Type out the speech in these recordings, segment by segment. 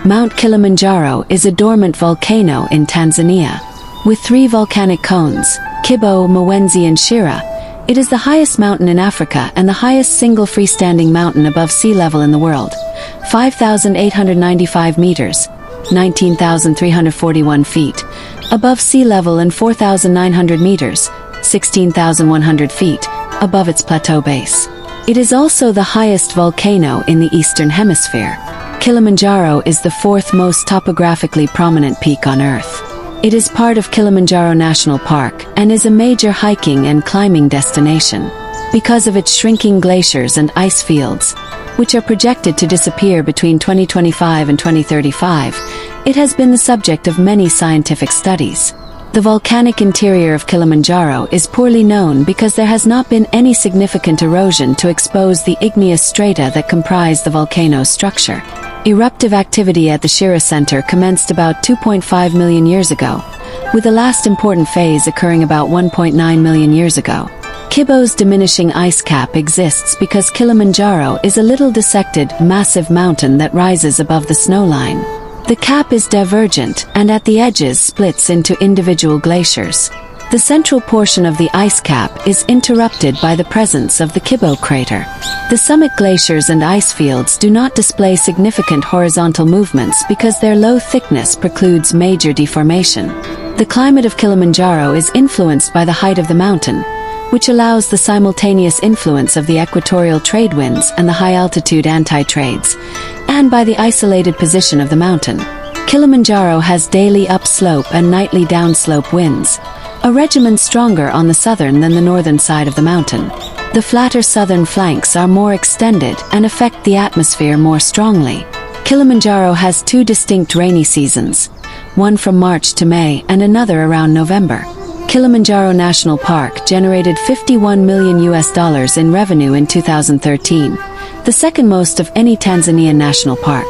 Mount Kilimanjaro is a dormant volcano in Tanzania. With 3 volcanic cones, Kibo, Mawenzi and Shira, it is the highest mountain in Africa and the highest single freestanding mountain above sea level in the world. 5,895 meters, 19,341 feet, above sea level and 4,900 meters, 16,100 feet, above its plateau base. It is also the highest volcano in the Eastern Hemisphere. Kilimanjaro is the 4th most topographically prominent peak on Earth. It is part of Kilimanjaro National Park and is a major hiking and climbing destination. Because of its shrinking glaciers and ice fields, which are projected to disappear between 2025 and 2035, it has been the subject of many scientific studies. The volcanic interior of Kilimanjaro is poorly known because there has not been any significant erosion to expose the igneous strata that comprise the volcano's structure. Eruptive activity at the Shira Center commenced about 2.5 million years ago, with the last important phase occurring about 1.9 million years ago. Kibo's diminishing ice cap exists because Kilimanjaro is a little dissected, massive mountain that rises above the snowline. The cap is divergent and at the edges splits into individual glaciers. The central portion of the ice cap is interrupted by the presence of the Kibo crater. The summit glaciers and ice fields do not display significant horizontal movements because their low thickness precludes major deformation. The climate of Kilimanjaro is influenced by the height of the mountain, which allows the simultaneous influence of the equatorial trade winds and the high-altitude anti-trades, and by the isolated position of the mountain. Kilimanjaro has daily upslope and nightly downslope winds, a regimen stronger on the southern than the northern side of the mountain. The flatter southern flanks are more extended and affect the atmosphere more strongly. Kilimanjaro has 2 distinct rainy seasons, one from March to May and another around November. Kilimanjaro National Park generated $51 million in revenue in 2013, the second most of any Tanzanian national park.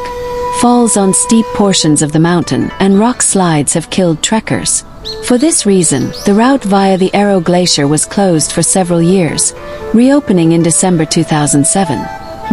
Falls on steep portions of the mountain and rock slides have killed trekkers. For this reason, the route via the Ero Glacier was closed for several years, reopening in December 2007.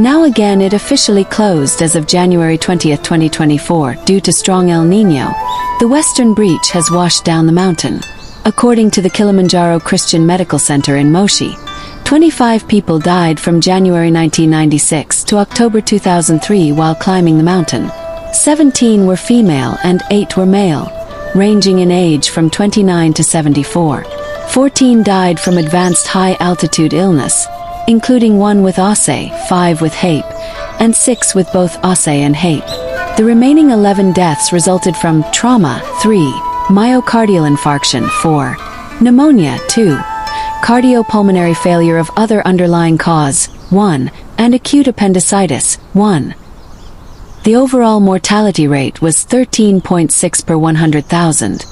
Now again it officially closed as of January 20, 2024 due to strong El Niño. The western breach has washed down the mountain. According to the Kilimanjaro Christian Medical Center in Moshi, 25 people died from January 1996 to October 2003 while climbing the mountain. 17 were female and 8 were male, ranging in age from 29 to 74. 14 died from advanced high-altitude illness, including 1 with OSA, 5 with HAPE, and 6 with both OSA and HAPE. The remaining 11 deaths resulted from trauma, 3, myocardial infarction, 4, pneumonia, 2, cardiopulmonary failure of other underlying cause, 1, and acute appendicitis, 1. The overall mortality rate was 13.6 per 100,000.